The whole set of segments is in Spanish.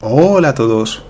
Hola a todos.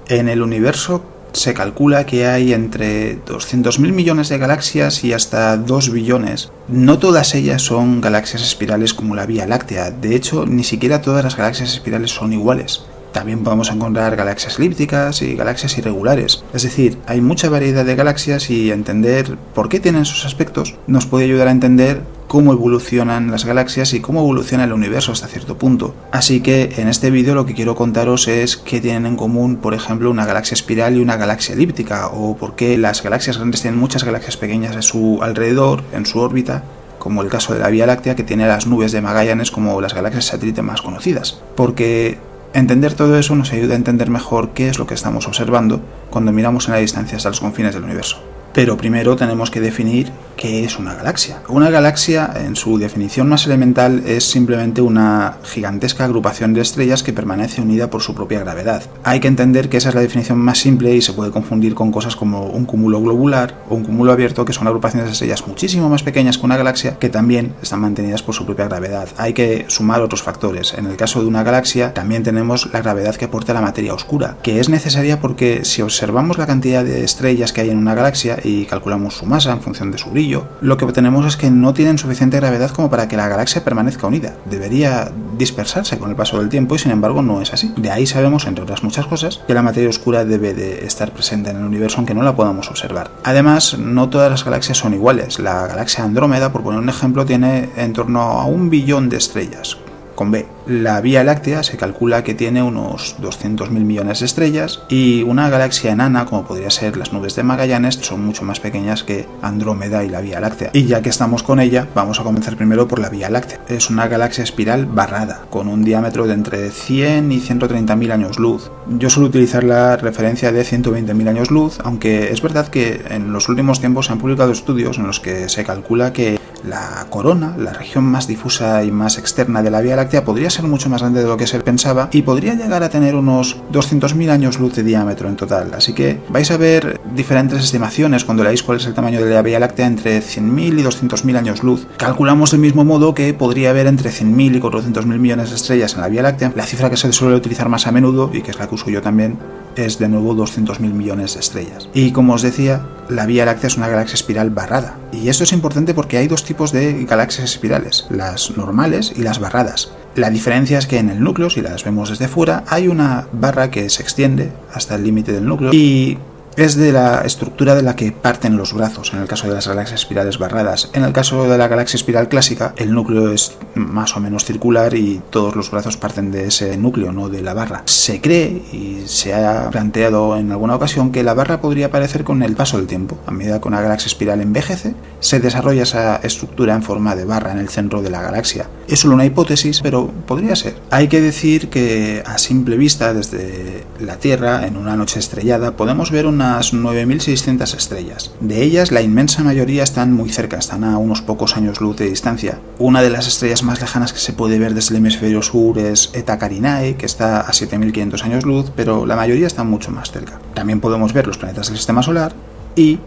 En el universo se calcula que hay entre 200.000 millones de galaxias y hasta 2 billones. No todas ellas son galaxias espirales como la Vía Láctea. De hecho, ni siquiera todas las galaxias espirales son iguales. También podemos encontrar galaxias elípticas y galaxias irregulares. Es decir, hay mucha variedad de galaxias y entender por qué tienen sus aspectos nos puede ayudar a entender cómo evolucionan las galaxias y cómo evoluciona el universo hasta cierto punto. Así que en este vídeo lo que quiero contaros es qué tienen en común, por ejemplo, una galaxia espiral y una galaxia elíptica, o por qué las galaxias grandes tienen muchas galaxias pequeñas a su alrededor, en su órbita, como el caso de la Vía Láctea, que tiene las nubes de Magallanes como las galaxias satélite más conocidas. Porque entender todo eso nos ayuda a entender mejor qué es lo que estamos observando cuando miramos en la distancia hasta los confines del universo. Pero primero tenemos que definir qué es una galaxia. Una galaxia, en su definición más elemental, es simplemente una gigantesca agrupación de estrellas que permanece unida por su propia gravedad. Hay que entender que esa es la definición más simple y se puede confundir con cosas como un cúmulo globular o un cúmulo abierto, que son agrupaciones de estrellas muchísimo más pequeñas que una galaxia, que también están mantenidas por su propia gravedad. Hay que sumar otros factores. En el caso de una galaxia, también tenemos la gravedad que aporta la materia oscura, que es necesaria porque si observamos la cantidad de estrellas que hay en una galaxia y calculamos su masa en función de su brillo, lo que obtenemos es que no tienen suficiente gravedad como para que la galaxia permanezca unida. Debería dispersarse con el paso del tiempo y sin embargo no es así. De ahí sabemos, entre otras muchas cosas, que la materia oscura debe de estar presente en el universo aunque no la podamos observar. Además, no todas las galaxias son iguales. La galaxia Andrómeda, por poner un ejemplo, tiene en torno a 1 billón de estrellas, con B. La Vía Láctea se calcula que tiene unos 200.000 millones de estrellas y una galaxia enana, como podría ser las nubes de Magallanes, son mucho más pequeñas que Andrómeda y la Vía Láctea. Y ya que estamos con ella, vamos a comenzar primero por la Vía Láctea. Es una galaxia espiral barrada, con un diámetro de entre 100 y 130.000 años luz. Yo suelo utilizar la referencia de 120.000 años luz, aunque es verdad que en los últimos tiempos se han publicado estudios en los que se calcula que la corona, la región más difusa y más externa de la Vía Láctea, podría ser mucho más grande de lo que se pensaba y podría llegar a tener unos 200.000 años luz de diámetro en total. Así que vais a ver diferentes estimaciones cuando leáis cuál es el tamaño de la Vía Láctea entre 100.000 y 200.000 años luz. Calculamos del mismo modo que podría haber entre 100.000 y 400.000 millones de estrellas en la Vía Láctea. La cifra que se suele utilizar más a menudo, y que es la que uso yo también, es de nuevo 200.000 millones de estrellas. Y como os decía, la Vía Láctea es una galaxia espiral barrada. Y esto es importante porque hay dos tipos de galaxias espirales, las normales y las barradas. La diferencia es que en el núcleo, si las vemos desde fuera, hay una barra que se extiende hasta el límite del núcleo y es de la estructura de la que parten los brazos, en el caso de las galaxias espirales barradas. En el caso de la galaxia espiral clásica, el núcleo es más o menos circular y todos los brazos parten de ese núcleo, no de la barra. Se cree y se ha planteado en alguna ocasión que la barra podría aparecer con el paso del tiempo. A medida que una galaxia espiral envejece, se desarrolla esa estructura en forma de barra en el centro de la galaxia. Es solo una hipótesis, pero podría ser. Hay que decir que a simple vista, desde la Tierra, en una noche estrellada, podemos ver unas 9.600 estrellas. De ellas, la inmensa mayoría están muy cerca, están a unos pocos años luz de distancia. Una de las estrellas más lejanas que se puede ver desde el hemisferio sur es Eta Carinae, que está a 7.500 años luz, pero la mayoría están mucho más cerca. También podemos ver los planetas del sistema solar y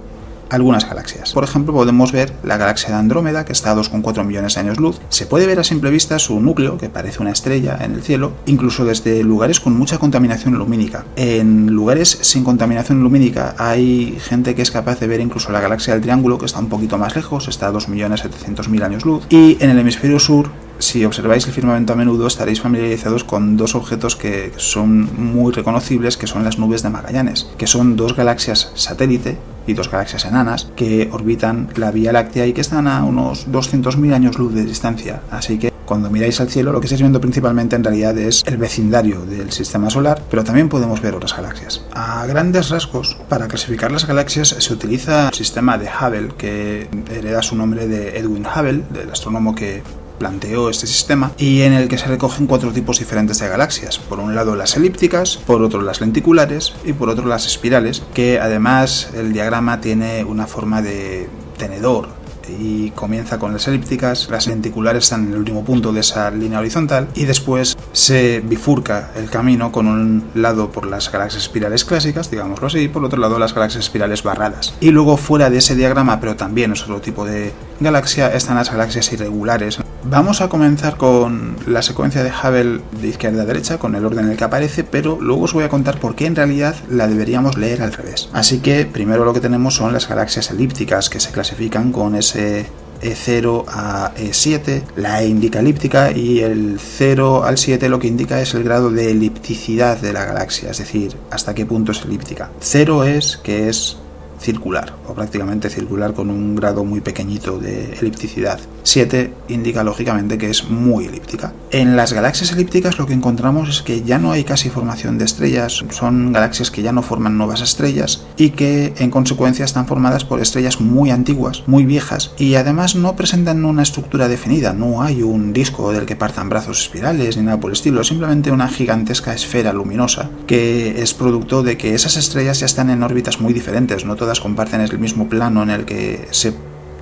algunas galaxias. Por ejemplo, podemos ver la galaxia de Andrómeda, que está a 2,4 millones de años luz. Se puede ver a simple vista su núcleo, que parece una estrella en el cielo, incluso desde lugares con mucha contaminación lumínica. En lugares sin contaminación lumínica hay gente que es capaz de ver incluso la galaxia del Triángulo, que está un poquito más lejos, está a 2.700.000 años luz. Y en el hemisferio sur, si observáis el firmamento a menudo, estaréis familiarizados con dos objetos que son muy reconocibles, que son las nubes de Magallanes, que son dos galaxias satélite y dos galaxias enanas que orbitan la Vía Láctea y que están a unos 200.000 años luz de distancia. Así que cuando miráis al cielo, lo que estáis viendo principalmente en realidad es el vecindario del sistema solar, pero también podemos ver otras galaxias. A grandes rasgos, para clasificar las galaxias se utiliza el sistema de Hubble, que hereda su nombre de Edwin Hubble, del astrónomo que planteó este sistema, y en el que se recogen 4 tipos diferentes de galaxias. Por un lado las elípticas, por otro las lenticulares y por otro las espirales, que además el diagrama tiene una forma de tenedor y comienza con las elípticas, las lenticulares están en el último punto de esa línea horizontal y después se bifurca el camino con un lado por las galaxias espirales clásicas, digámoslo así, y por otro lado las galaxias espirales barradas. Y luego fuera de ese diagrama, pero también es otro tipo de galaxia, están las galaxias irregulares. Vamos a comenzar con la secuencia de Hubble de izquierda a derecha, con el orden en el que aparece, pero luego os voy a contar por qué en realidad la deberíamos leer al revés. Así que primero lo que tenemos son las galaxias elípticas, que se clasifican con ese E0 a E7, la E indica elíptica y el 0 al 7 lo que indica es el grado de elipticidad de la galaxia, es decir, hasta qué punto es elíptica. 0 es que es circular, o prácticamente circular con un grado muy pequeñito de elipticidad. 7 indica lógicamente que es muy elíptica. En las galaxias elípticas lo que encontramos es que ya no hay casi formación de estrellas, son galaxias que ya no forman nuevas estrellas y que en consecuencia están formadas por estrellas muy antiguas, muy viejas, y además no presentan una estructura definida, no hay un disco del que partan brazos espirales ni nada por el estilo, simplemente una gigantesca esfera luminosa que es producto de que esas estrellas ya están en órbitas muy diferentes, no todas comparten el mismo plano en el que se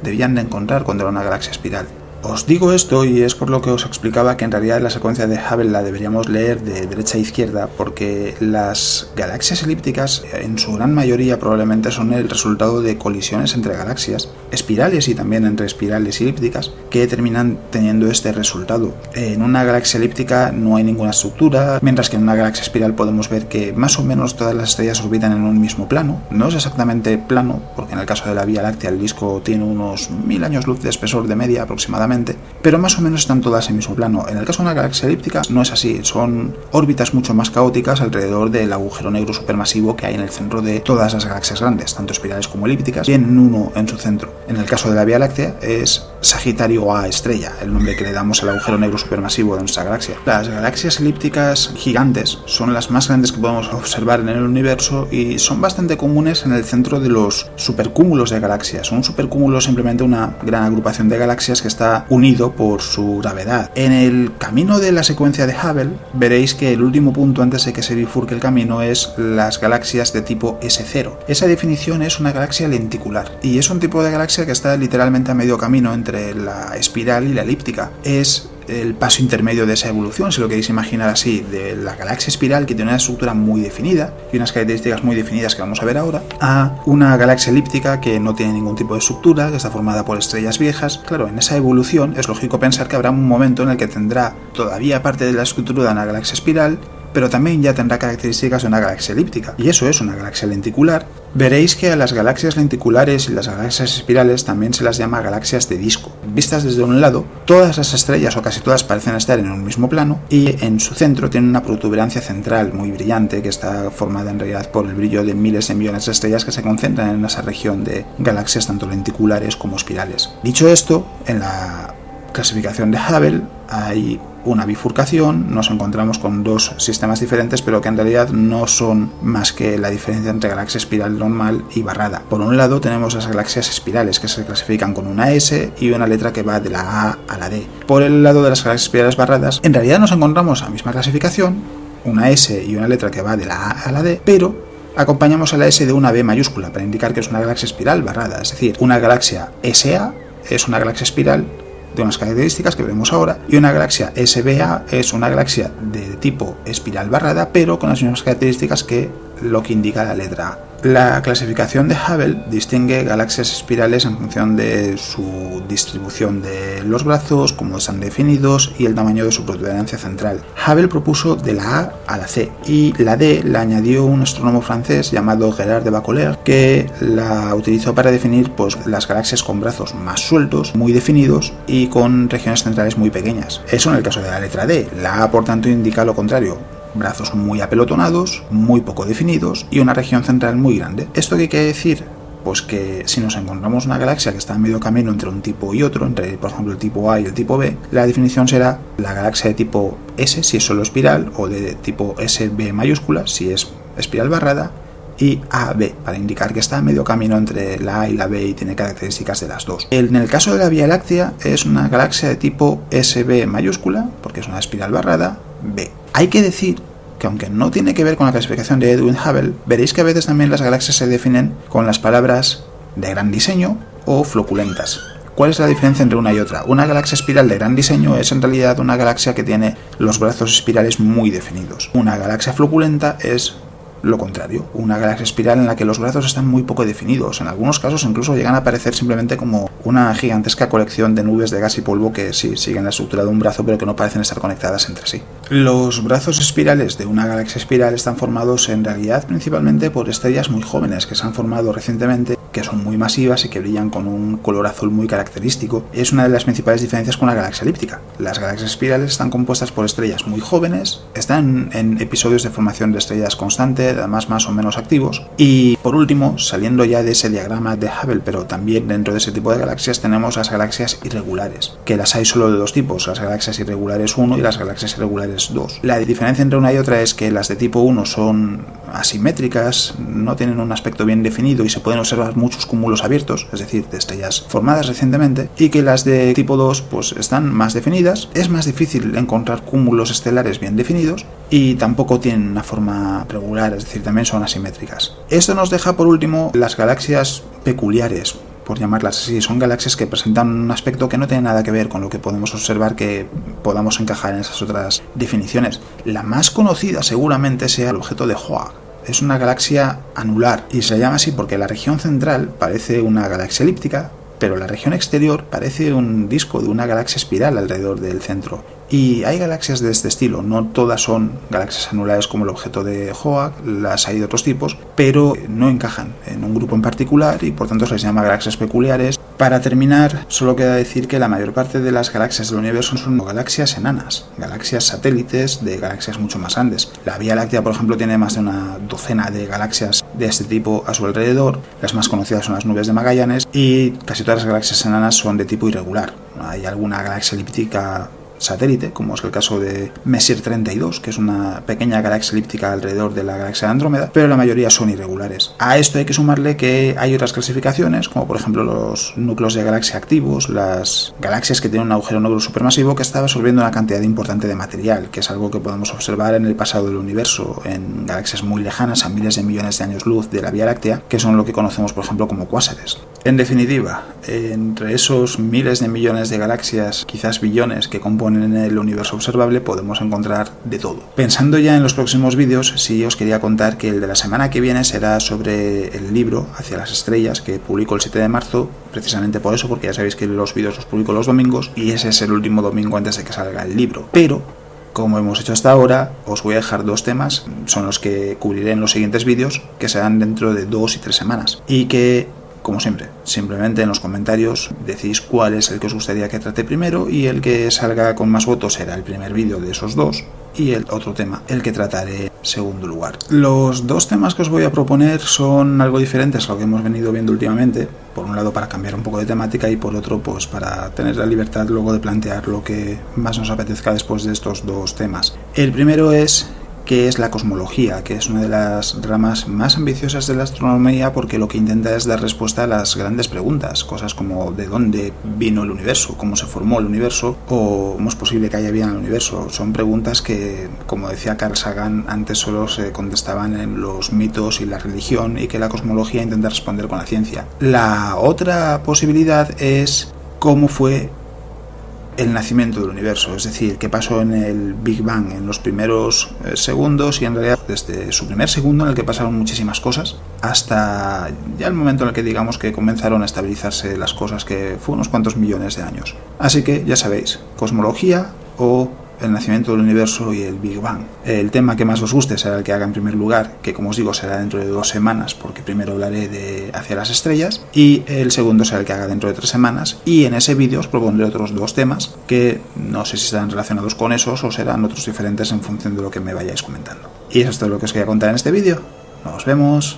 debían de encontrar cuando era una galaxia espiral. Os digo esto y es por lo que os explicaba que en realidad la secuencia de Hubble la deberíamos leer de derecha a izquierda, porque las galaxias elípticas en su gran mayoría probablemente son el resultado de colisiones entre galaxias espirales y también entre espirales y elípticas que terminan teniendo este resultado. En una galaxia elíptica no hay ninguna estructura, mientras que en una galaxia espiral podemos ver que más o menos todas las estrellas orbitan en un mismo plano. No es exactamente plano, porque en el caso de la Vía Láctea el disco tiene unos 1000 años luz de espesor de media aproximadamente, pero más o menos están todas en el mismo plano. En el caso de una galaxia elíptica no es así, son órbitas mucho más caóticas alrededor del agujero negro supermasivo que hay en el centro de todas las galaxias grandes, tanto espirales como elípticas, tienen uno en su centro. En el caso de la Vía Láctea es Sagitario A estrella, el nombre que le damos al agujero negro supermasivo de nuestra galaxia. Las galaxias elípticas gigantes son las más grandes que podemos observar en el universo y son bastante comunes en el centro de los supercúmulos de galaxias. Un supercúmulo es simplemente una gran agrupación de galaxias que está unido por su gravedad. En el camino de la secuencia de Hubble veréis que el último punto antes de que se bifurque el camino es las galaxias de tipo S0. Esa definición es una galaxia lenticular y es un tipo de galaxia que está literalmente a medio camino entre la espiral y la elíptica. Es el paso intermedio de esa evolución, si lo queréis imaginar así, de la galaxia espiral, que tiene una estructura muy definida y unas características muy definidas que vamos a ver ahora, a una galaxia elíptica que no tiene ningún tipo de estructura, que está formada por estrellas viejas. Claro, en esa evolución es lógico pensar que habrá un momento en el que tendrá todavía parte de la estructura de una galaxia espiral, pero también ya tendrá características de una galaxia elíptica, y eso es una galaxia lenticular. Veréis que a las galaxias lenticulares y las galaxias espirales también se las llama galaxias de disco. Vistas desde un lado, todas las estrellas o casi todas parecen estar en un mismo plano y en su centro tienen una protuberancia central muy brillante que está formada en realidad por el brillo de miles de millones de estrellas que se concentran en esa región de galaxias tanto lenticulares como espirales. Dicho esto, en la clasificación de Hubble hay una bifurcación, nos encontramos con dos sistemas diferentes, pero que en realidad no son más que la diferencia entre galaxia espiral normal y barrada. Por un lado tenemos las galaxias espirales, que se clasifican con una S y una letra que va de la A a la D. Por el lado de las galaxias espirales barradas, en realidad nos encontramos la misma clasificación, una S y una letra que va de la A a la D, pero acompañamos a la S de una B mayúscula para indicar que es una galaxia espiral barrada, es decir, una galaxia SA es una galaxia espiral de unas características que veremos ahora, y una galaxia SBA es una galaxia de tipo espiral barrada, pero con las mismas características que lo que indica la letra A. La clasificación de Hubble distingue galaxias espirales en función de su distribución de los brazos, cómo están definidos y el tamaño de su protuberancia central. Hubble propuso de la A a la C y la D la añadió un astrónomo francés llamado Gerard de Bacolère, que la utilizó para definir las galaxias con brazos más sueltos, muy definidos y con regiones centrales muy pequeñas. Eso en el caso de la letra D. La A por tanto indica lo contrario: brazos muy apelotonados, muy poco definidos y una región central muy grande. ¿Esto qué quiere decir? Pues que si nos encontramos una galaxia que está en medio camino entre un tipo y otro, entre por ejemplo el tipo A y el tipo B, la definición será la galaxia de tipo S si es solo espiral, o de tipo SB mayúscula si es espiral barrada, y AB para indicar que está a medio camino entre la A y la B y tiene características de las dos. En el caso de la Vía Láctea es una galaxia de tipo SB mayúscula porque es una espiral barrada B. Hay que decir que aunque no tiene que ver con la clasificación de Edwin Hubble, veréis que a veces también las galaxias se definen con las palabras de gran diseño o floculentas. ¿Cuál es la diferencia entre una y otra? Una galaxia espiral de gran diseño es en realidad una galaxia que tiene los brazos espirales muy definidos. Una galaxia floculenta es lo contrario, una galaxia espiral en la que los brazos están muy poco definidos. En algunos casos incluso llegan a aparecer simplemente como una gigantesca colección de nubes de gas y polvo que sí siguen la estructura de un brazo, pero que no parecen estar conectadas entre sí. Los brazos espirales de una galaxia espiral están formados en realidad principalmente por estrellas muy jóvenes que se han formado recientemente, que son muy masivas y que brillan con un color azul muy característico. Es una de las principales diferencias con la galaxia elíptica. Las galaxias espirales están compuestas por estrellas muy jóvenes, están en episodios de formación de estrellas constante, además más o menos activos. Y por último, saliendo ya de ese diagrama de Hubble, pero también dentro de ese tipo de galaxias, tenemos las galaxias irregulares, que las hay solo de dos tipos, las galaxias irregulares 1 y las galaxias irregulares 2. La diferencia entre una y otra es que las de tipo 1 son asimétricas, no tienen un aspecto bien definido y se pueden observar muchos cúmulos abiertos, es decir, de estrellas formadas recientemente, y que las de tipo 2 pues están más definidas. Es más difícil encontrar cúmulos estelares bien definidos y tampoco tienen una forma regular, es decir, también son asimétricas. Esto nos deja por último las galaxias peculiares, por llamarlas así. Son galaxias que presentan un aspecto que no tiene nada que ver con lo que podemos observar que podamos encajar en esas otras definiciones. La más conocida seguramente sea el objeto de Oort. Es una galaxia anular y se llama así porque la región central parece una galaxia elíptica, pero la región exterior parece un disco de una galaxia espiral alrededor del centro. Y hay galaxias de este estilo, no todas son galaxias anulares como el objeto de Oort, las hay de otros tipos, pero no encajan en un grupo en particular y por tanto se les llama galaxias peculiares. Para terminar, solo queda decir que la mayor parte de las galaxias del universo son galaxias enanas, galaxias satélites de galaxias mucho más grandes. La Vía Láctea, por ejemplo, tiene más de una docena de galaxias de este tipo a su alrededor. Las más conocidas son las nubes de Magallanes y casi todas las galaxias enanas son de tipo irregular. Hay alguna galaxia elíptica satélite, como es el caso de Messier 32, que es una pequeña galaxia elíptica alrededor de la galaxia de Andrómeda, pero la mayoría son irregulares. A esto hay que sumarle que hay otras clasificaciones, como por ejemplo los núcleos de galaxia activos, las galaxias que tienen un agujero negro supermasivo que está absorbiendo una cantidad importante de material, que es algo que podemos observar en el pasado del universo, en galaxias muy lejanas, a miles de millones de años luz de la Vía Láctea, que son lo que conocemos por ejemplo como cuásares. En definitiva, entre esos miles de millones de galaxias, quizás billones que componen en el universo observable, podemos encontrar de todo. Pensando ya en los próximos vídeos, sí os quería contar que el de la semana que viene será sobre el libro Hacia las estrellas, que publico el 7 de marzo, precisamente por eso, porque ya sabéis que los vídeos los publico los domingos, y ese es el último domingo antes de que salga el libro. Pero como hemos hecho hasta ahora, os voy a dejar dos temas, son los que cubriré en los siguientes vídeos, que serán dentro de 2 y 3 semanas, y que, como siempre, simplemente en los comentarios decís cuál es el que os gustaría que trate primero y el que salga con más votos será el primer vídeo de esos dos y el otro tema, el que trataré en segundo lugar. Los dos temas que os voy a proponer son algo diferentes a lo que hemos venido viendo últimamente, por un lado para cambiar un poco de temática y por otro pues para tener la libertad luego de plantear lo que más nos apetezca después de estos dos temas. El primero es que es la cosmología, que es una de las ramas más ambiciosas de la astronomía porque lo que intenta es dar respuesta a las grandes preguntas, cosas como de dónde vino el universo, cómo se formó el universo o cómo es posible que haya vida en el universo. Son preguntas que, como decía Carl Sagan, antes solo se contestaban en los mitos y la religión y que la cosmología intenta responder con la ciencia. La otra posibilidad es cómo fue el nacimiento del universo, es decir, qué pasó en el Big Bang en los primeros segundos y en realidad desde su primer segundo en el que pasaron muchísimas cosas hasta ya el momento en el que digamos que comenzaron a estabilizarse las cosas, que fue unos cuantos millones de años. Así que ya sabéis, cosmología o el nacimiento del universo y el Big Bang. El tema que más os guste será el que haga en primer lugar, que como os digo será dentro de 2 semanas porque primero hablaré de Hacia las estrellas y el segundo será el que haga dentro de 3 semanas y en ese vídeo os propondré otros 2 temas que no sé si estarán relacionados con esos o serán otros diferentes en función de lo que me vayáis comentando. Y eso es todo lo que os quería contar en este vídeo. Nos vemos.